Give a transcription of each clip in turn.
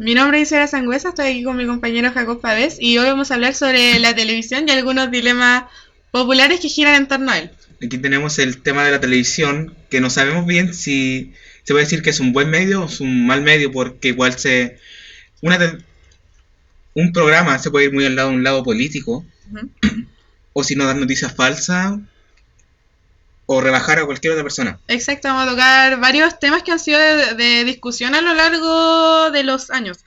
Mi nombre es Isabela Sangüesa, estoy aquí con mi compañero Jacob Pavés y hoy vamos a hablar sobre la televisión y algunos dilemas populares que giran en torno a él. Aquí tenemos el tema de la televisión, que no sabemos bien si se puede decir que es un buen medio o es un mal medio, porque igual un programa se puede ir muy al lado de un lado político, o si no dar noticias falsas, o rebajar a cualquier otra persona. Exacto, vamos a tocar varios temas que han sido de discusión a lo largo de los años.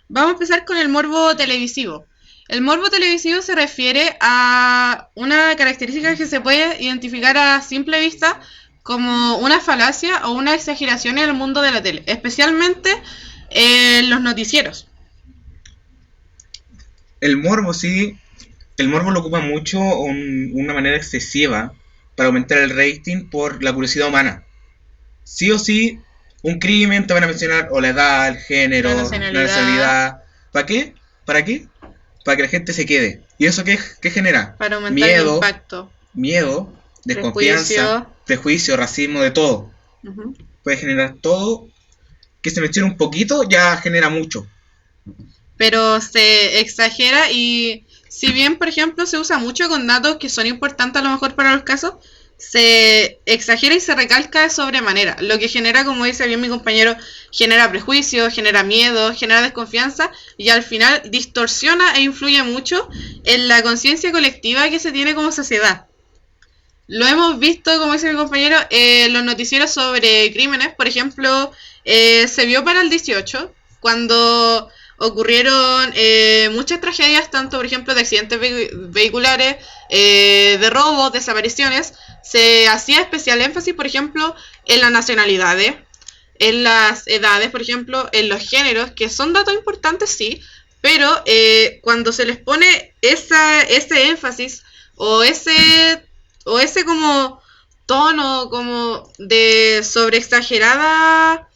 Vamos a empezar con el morbo televisivo. El morbo televisivo se refiere a una característica que se puede identificar a simple vista como una falacia o una exageración en el mundo de la tele, especialmente en los noticieros. El morbo lo ocupa mucho una manera excesiva para aumentar el rating por la curiosidad humana. Sí o sí, un crimen te van a mencionar o la edad, el género, la nacionalidad. ¿Para qué? Para que la gente se quede. ¿Y eso qué genera? Para aumentar el impacto. Miedo, desconfianza, prejuicio, racismo, de todo. Puede generar todo. Que se mencione un poquito ya genera mucho. Pero se exagera y si bien, por ejemplo, se usa mucho con datos que son importantes a lo mejor para los casos, se exagera y se recalca de sobremanera, lo que genera, como dice bien mi compañero, genera prejuicio, genera miedo, genera desconfianza y al final distorsiona e influye mucho en la conciencia colectiva que se tiene como sociedad. Lo hemos visto, como dice mi compañero, los noticieros sobre crímenes, por ejemplo, se vio para el 18, cuando ocurrieron muchas tragedias, tanto por ejemplo de accidentes vehiculares, de robos, desapariciones. Se hacía especial énfasis, por ejemplo, en las nacionalidades, en las edades, por ejemplo, en los géneros, que son datos importantes, sí, pero cuando se les pone ese énfasis o ese como tono como de sobreexagerada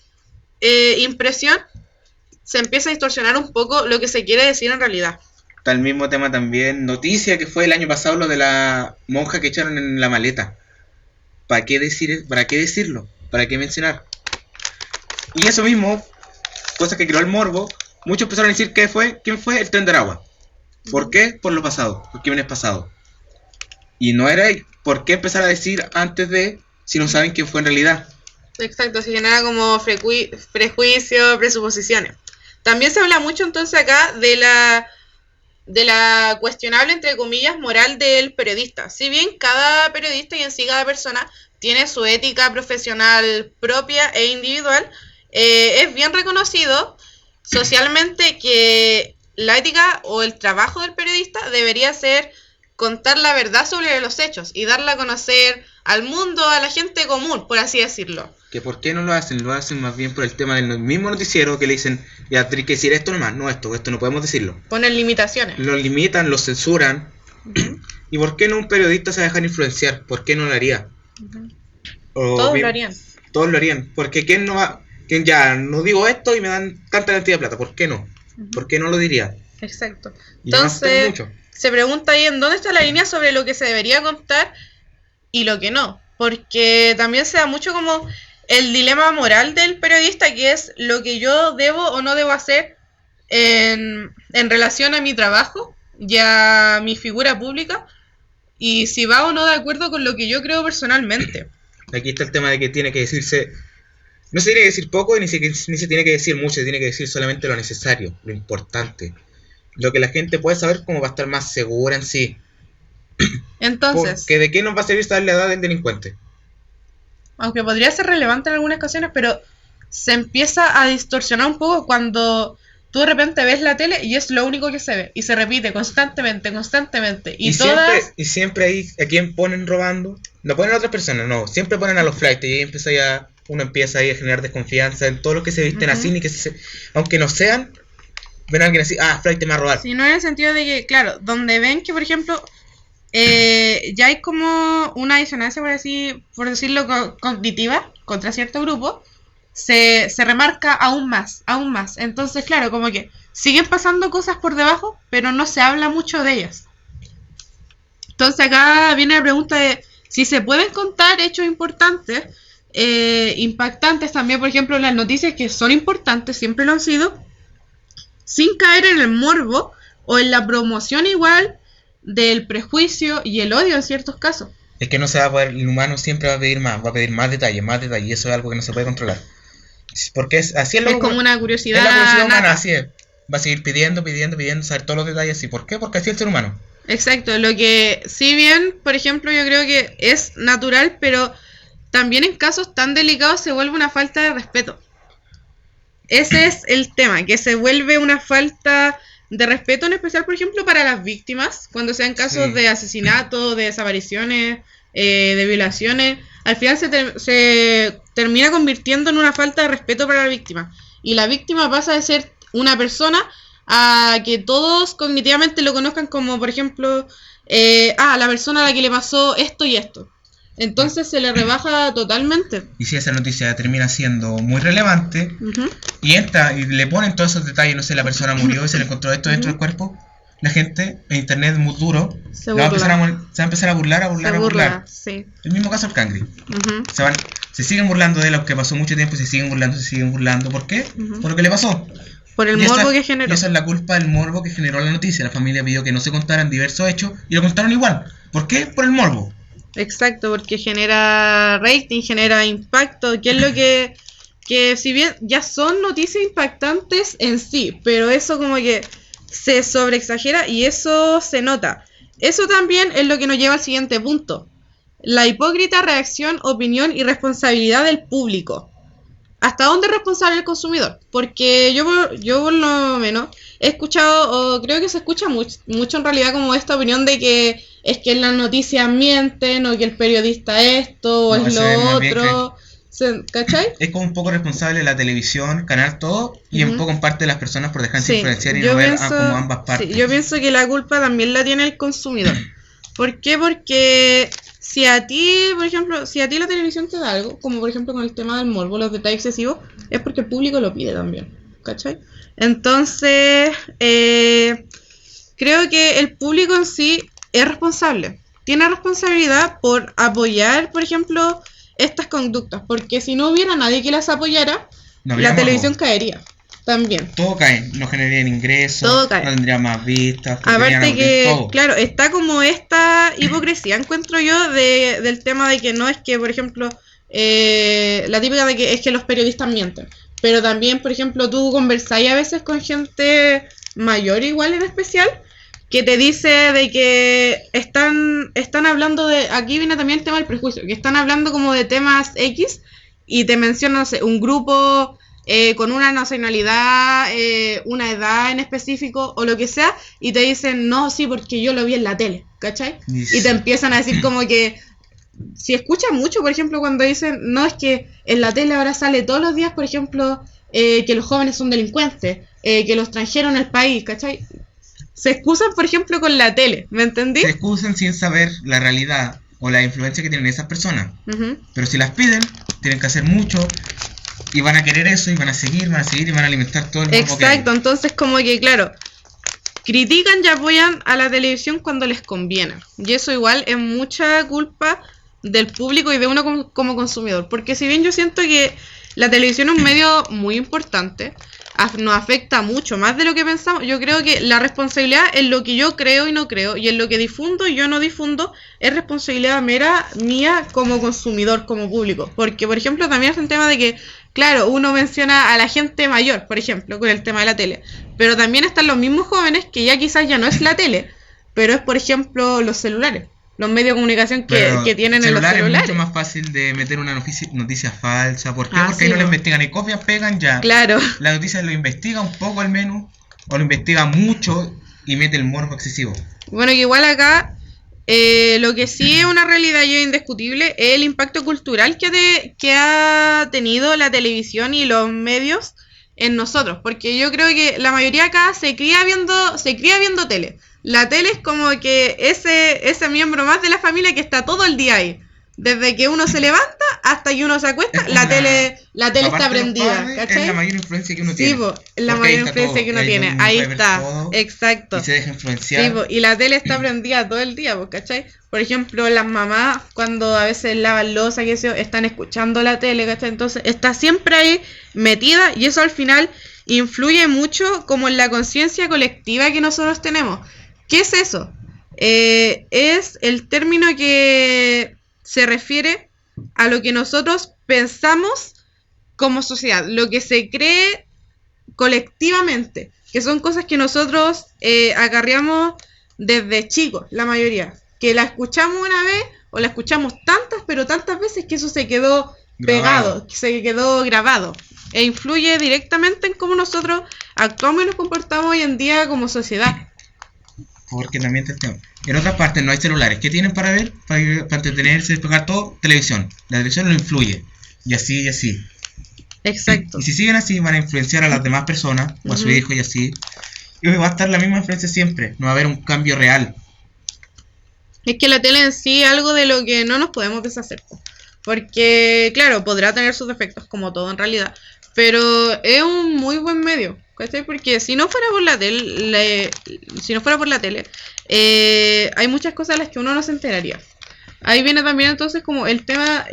impresión, se empieza a distorsionar un poco lo que se quiere decir en realidad. Está el mismo tema también, noticia que fue el año pasado, lo de la monja que echaron en la maleta. ¿Para qué decirlo? ¿Para qué mencionar? Y eso mismo, cosa que creó el morbo, muchos empezaron a decir ¿quién fue? El Tren de Aragua. ¿Por qué? Por lo pasado, por crímenes pasados. Y no era por qué empezar a decir antes de, si no saben quién fue en realidad. Exacto, se genera como prejuicio, presuposiciones. También se habla mucho entonces acá de la cuestionable, entre comillas, moral del periodista. Si bien cada periodista y en sí cada persona tiene su ética profesional propia e individual, es bien reconocido socialmente que la ética o el trabajo del periodista debería ser contar la verdad sobre los hechos y darla a conocer al mundo, a la gente común, por así decirlo. ¿Que por qué no lo hacen? Lo hacen más bien por el tema del mismo noticiero, que le dicen, ya tienes que decir esto nomás, no esto no podemos decirlo. Ponen limitaciones. Lo limitan, lo censuran. ¿Y por qué no un periodista se va a dejar influenciar? ¿Por qué no lo haría? Todos lo harían. Todos lo harían. Porque ¿quién no va? ¿Quién ya no digo esto y me dan tanta cantidad de plata? ¿Por qué no? ¿Por qué no lo diría? Exacto. Y entonces, se pregunta ahí en dónde está la línea sobre lo que se debería contar y lo que no. Porque también se da mucho como el dilema moral del periodista, que es lo que yo debo o no debo hacer en relación a mi trabajo y a mi figura pública, y si va o no de acuerdo con lo que yo creo personalmente. Aquí está el tema de que tiene que decirse, no se tiene que decir poco ni se tiene que decir mucho, se tiene que decir solamente lo necesario, lo importante, lo que la gente puede saber como va a estar más segura en sí. Entonces, porque ¿de qué nos va a servir saber la edad del delincuente? Aunque podría ser relevante en algunas ocasiones, pero se empieza a distorsionar un poco cuando tú de repente ves la tele y es lo único que se ve, y se repite constantemente, y siempre ahí, ¿a quién ponen robando? No ponen a otras personas, no, siempre ponen a los flights, y ahí uno empieza ahí a generar desconfianza en todos los que se visten así, ni que aunque no sean, ven a alguien así, flight te va a robar. Sí, no en el sentido de que, claro, donde ven que, por ejemplo, ya hay como una disonancia, por decirlo, cognitiva contra cierto grupo, se remarca aún más. Entonces, claro, como que siguen pasando cosas por debajo, pero no se habla mucho de ellas. Entonces acá viene la pregunta de si se pueden contar hechos importantes, impactantes también, por ejemplo, las noticias que son importantes, siempre lo han sido, sin caer en el morbo o en la promoción igual del prejuicio y el odio en ciertos casos. Es que no se va a poder, el humano siempre va a pedir más detalles, y eso es algo que no se puede controlar. Porque así es lo Es como una curiosidad. Es la curiosidad humana, nata. así es. Va a seguir pidiendo, saber todos los detalles. ¿Y por qué? Porque así es el ser humano. Exacto, lo que si bien, por ejemplo, yo creo que es natural, pero también en casos tan delicados se vuelve una falta de respeto. Ese es el tema, que se vuelve una falta de respeto, en especial, por ejemplo, para las víctimas, cuando sean casos de asesinato, de desapariciones, de violaciones. Al final se termina convirtiendo en una falta de respeto para la víctima. Y la víctima pasa de ser una persona a que todos cognitivamente lo conozcan como, por ejemplo, la persona a la que le pasó esto y esto. Entonces se le rebaja totalmente. Y si esa noticia termina siendo muy relevante, y le ponen todos esos detalles, no sé, la persona murió y se le encontró esto dentro del cuerpo, la gente en internet muy duro se va a empezar a burlar. Sí. El mismo caso del Cangri. Se siguen burlando de él, aunque pasó mucho tiempo, y se siguen burlando. ¿Por qué? Por lo que le pasó. Por el morbo que generó. Y eso es la culpa del morbo que generó la noticia. La familia pidió que no se contaran diversos hechos y lo contaron igual. ¿Por qué? Por el morbo. Exacto, porque genera rating, genera impacto, que es lo que si bien ya son noticias impactantes en sí, pero eso como que se sobreexagera y eso se nota. Eso también es lo que nos lleva al siguiente punto. La hipócrita reacción, opinión y responsabilidad del público. ¿Hasta dónde es responsable el consumidor? Porque yo por lo menos he escuchado, o creo que se escucha mucho en realidad como esta opinión de que es que en las noticias mienten, o que el periodista esto, o es lo otro. ¿Cachai? Es como un poco responsable la televisión, canal, todo, y un poco en parte de las personas por dejarse influenciar y no ver como ambas partes. Sí, yo pienso que la culpa también la tiene el consumidor. ¿Por qué? Porque si a ti la televisión te da algo, como por ejemplo con el tema del morbo, los detalles excesivos, es porque el público lo pide también, ¿cachai? Entonces, creo que el público en sí es responsable, tiene responsabilidad por apoyar, por ejemplo, estas conductas, porque si no hubiera nadie que las apoyara, la televisión caería. También. Todo cae, no generarían ingresos, no tendría más vistas. Aparte que, claro, está como esta hipocresía, encuentro yo, del tema de que no es que, por ejemplo, la típica de que es que los periodistas mienten. Pero también, por ejemplo, tú conversáis a veces con gente mayor igual en especial, que te dice de que están hablando de, aquí viene también el tema del prejuicio, que están hablando como de temas X y te mencionan, no sé, un grupo con una nacionalidad, una edad en específico o lo que sea, y te dicen, no, sí, porque yo lo vi en la tele, ¿cachai? Y te empiezan a decir como que, si escuchas mucho, por ejemplo, cuando dicen, no, es que en la tele ahora sale todos los días, por ejemplo, que los jóvenes son delincuentes, que los extranjeros en el país, ¿cachai? Se excusan, por ejemplo, con la tele, ¿me entendí? Se excusan sin saber la realidad o la influencia que tienen esas personas. Pero si las piden, tienen que hacer mucho y van a querer eso y van a seguir y van a alimentar todo el mundo. Exacto, entonces como que, claro, critican y apoyan a la televisión cuando les conviene. Y eso igual es mucha culpa del público y de uno como consumidor. Porque si bien yo siento que la televisión es un medio muy importante, nos afecta mucho, más de lo que pensamos, yo creo que la responsabilidad en lo que yo creo y no creo, y en lo que difundo y yo no difundo, es responsabilidad mía como consumidor, como público. Porque, por ejemplo, también es un tema de que, claro, uno menciona a la gente mayor, por ejemplo, con el tema de la tele, pero también están los mismos jóvenes que ya quizás ya no es la tele, pero es, por ejemplo, los celulares, los medios de comunicación que tienen en los celulares. Es mucho más fácil de meter una noticia falsa. ¿Por qué? Porque ahí no lo investigan, y copian, pegan ya. Claro. La noticia lo investiga un poco al menos, o lo investiga mucho y mete el morbo excesivo. Bueno, que igual acá, lo que sí es una realidad y indiscutible es el impacto cultural que ha tenido la televisión y los medios en nosotros. Porque yo creo que la mayoría acá se cría viendo tele. La tele es como que ese miembro más de la familia que está todo el día ahí. Desde que uno se levanta hasta que uno se acuesta, la tele está prendida, ¿cachai? Es la mayor influencia que uno tiene. Sí, es la mayor influencia que uno tiene. Ahí está, exacto. Y se deja influenciar. Sí, y la tele está prendida todo el día, ¿cachai? Por ejemplo, las mamás, cuando a veces lavan loza, que están escuchando la tele, ¿cachai? Entonces está siempre ahí metida, y eso al final influye mucho como en la conciencia colectiva que nosotros tenemos. ¿Qué es eso? Es el término que se refiere a lo que nosotros pensamos como sociedad, lo que se cree colectivamente, que son cosas que nosotros acarreamos desde chicos, la mayoría, que la escuchamos una vez o la escuchamos tantas veces que eso se quedó pegado, se quedó grabado, e influye directamente en cómo nosotros actuamos y nos comportamos hoy en día como sociedad. Porque también en otras partes no hay celulares. ¿Qué tienen para ver? Para entretenerse, despegar todo, televisión. La televisión lo influye. Y así, y así. Exacto. Y si siguen así, van a influenciar a las demás personas, o a su hijo y así. Y va a estar la misma influencia siempre. No va a haber un cambio real. Es que la tele en sí es algo de lo que no nos podemos deshacer. Porque, claro, podrá tener sus defectos, como todo en realidad. Pero es un muy buen medio, ¿cachai? Porque si no fuera por la tele, hay muchas cosas de las que uno no se enteraría. Ahí viene también entonces como el tema,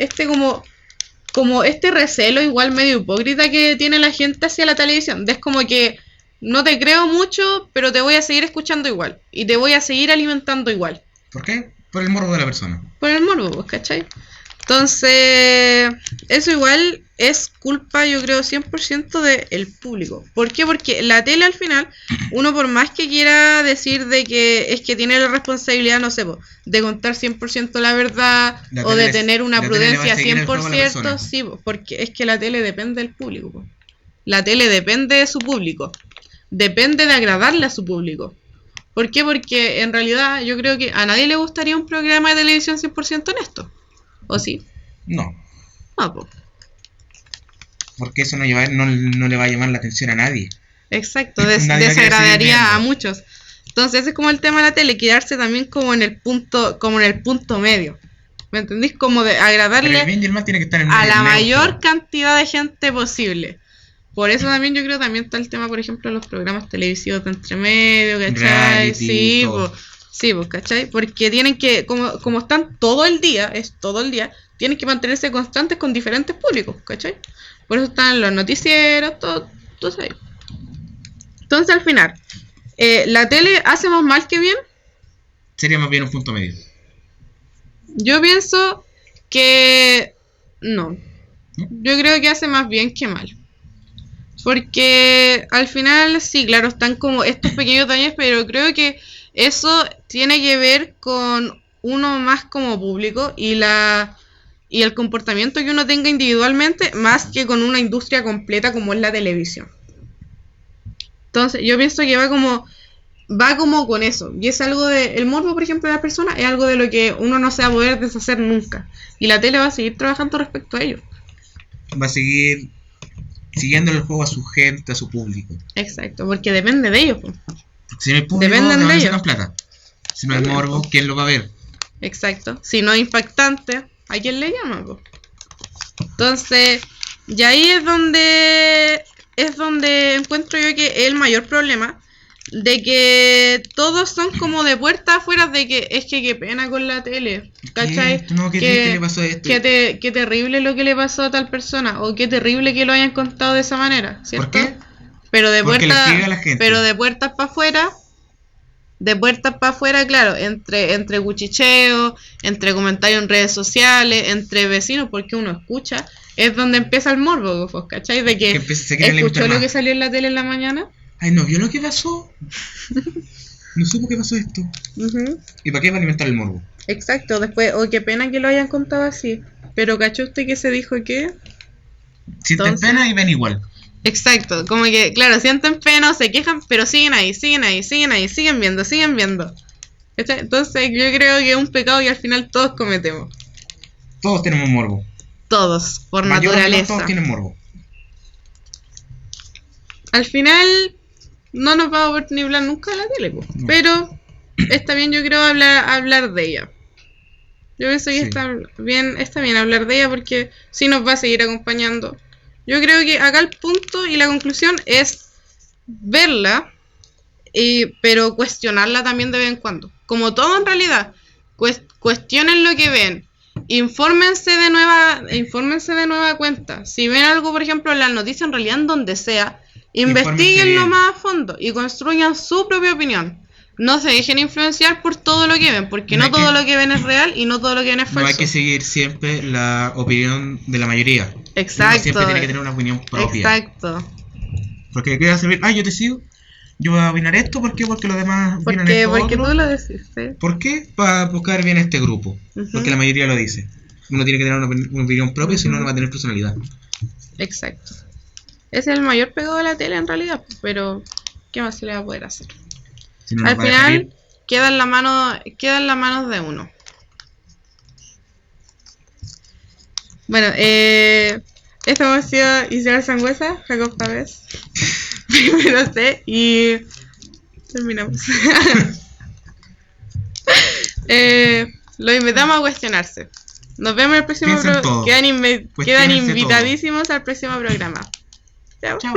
como este recelo igual medio hipócrita que tiene la gente hacia la televisión. Es como que no te creo mucho, pero te voy a seguir escuchando igual. Y te voy a seguir alimentando igual. ¿Por qué? Por el morbo de la persona. Por el morbo, ¿cachai? Entonces, eso igual es culpa, yo creo, 100% del público. ¿Por qué? Porque la tele al final, uno por más que quiera decir de que es que tiene la responsabilidad, no sé, de contar 100% la verdad o de tener una prudencia 100%, sí, porque es que la tele depende del público. La tele depende de su público. Depende de agradarle a su público. ¿Por qué? Porque en realidad yo creo que a nadie le gustaría un programa de televisión 100% honesto. ¿O sí? No. No, pues. Porque eso no le va a llamar la atención a nadie. Exacto, desagradaría a muchos. Entonces ese es como el tema de la tele, quedarse también como en el punto medio. ¿Me entendís? Como de agradarle pero el bien y el mal tiene que estar en medio, a la mayor cantidad de gente posible. Por eso también yo creo que también está el tema, por ejemplo, de los programas televisivos de entremedio, ¿cachai? Sí, pues, ¿cachai? Porque tienen que, como están todo el día, tienen que mantenerse constantes con diferentes públicos, ¿cachai? Por eso están los noticieros, todo ahí. Entonces, al final, ¿la tele hace más mal que bien? Sería más bien un punto medio. Yo pienso que no. Yo creo que hace más bien que mal. Porque al final, sí, claro, están como estos pequeños daños, pero creo que eso tiene que ver con uno más como público y el comportamiento que uno tenga individualmente, más que con una industria completa como es la televisión. Entonces, yo pienso que va como con eso. Y es algo el morbo, por ejemplo, de la persona, es algo de lo que uno no se va a poder deshacer nunca. Y la tele va a seguir trabajando respecto a ello. Va a seguir siguiéndole el juego a su gente, a su público. Exacto, porque depende de ellos. Si no hay público, dependen de ellos. Sacan plata. Si no hay morbo, ¿quién lo va a ver? Exacto. Si no es impactante, ¿a quién le llama? Entonces, y ahí es donde encuentro yo que es el mayor problema, de que todos son como de puerta afuera, de que es que qué pena con la tele, ¿cachai? No, ¿qué le pasó a esto? Qué terrible lo que le pasó a tal persona, o qué terrible que lo hayan contado de esa manera, ¿cierto? ¿Por qué? Pero de puertas para afuera, claro, entre cuchicheos, entre comentarios en redes sociales, entre vecinos, porque uno escucha, es donde empieza el morbo, ¿cachai? De que escuchó lo que salió en la tele en la mañana. Ay, ¿no vio lo que pasó? No supo qué pasó esto. ¿Y para qué va a alimentar el morbo? Exacto, después, qué pena que lo hayan contado así. Pero ¿cachó usted que se dijo que? Sienten pena y ven igual. Exacto, como que, claro, sienten pena, se quejan, pero siguen ahí, siguen viendo. Entonces yo creo que es un pecado que al final todos cometemos. Todos tenemos morbo. Todos, por naturaleza. Todos tienen morbo. Al final no nos vamos a ver ni hablar nunca de la tele, no. Pero está bien, yo creo, hablar de ella. Yo pienso que está bien hablar de ella porque sí nos va a seguir acompañando. Yo creo que acá el punto y la conclusión es verla, pero cuestionarla también de vez en cuando. Como todo en realidad, cuestionen lo que ven, infórmense de nueva cuenta. Si ven algo, por ejemplo, en las noticias, en realidad en donde sea, Investíguenlo bien. más a fondo y construyan su propia opinión. No se dejen influenciar por todo lo que ven, porque No no hay todo que- lo que ven es real y no todo lo que ven es No hay falso. que seguir siempre la opinión de la mayoría. Exacto. Uno siempre tiene que tener una opinión propia. Exacto. Porque queda servir, yo te sigo, yo voy a opinar esto, ¿por qué? Porque los demás opinan esto Porque otro. tú lo decís, ¿sí? ¿Por qué? Para buscar bien a este grupo. Ujú. Porque la mayoría lo dice. Uno tiene que tener una opinión propia, si no, Ujú. no va a tener personalidad. Exacto. Ese es el mayor pegado de la tele en realidad, pero ¿qué más se le va a poder hacer? Si no, nos Al va a dejar final ir. queda en las manos de uno. Bueno, esto hemos sido Isidora Sangüesa, Jacob Pávez, primero C, y terminamos. Los invitamos a cuestionarse. Nos vemos en el próximo Piensen programa. todo. Quedan Cuestiónense invitadísimos al próximo programa. Chao. Chao.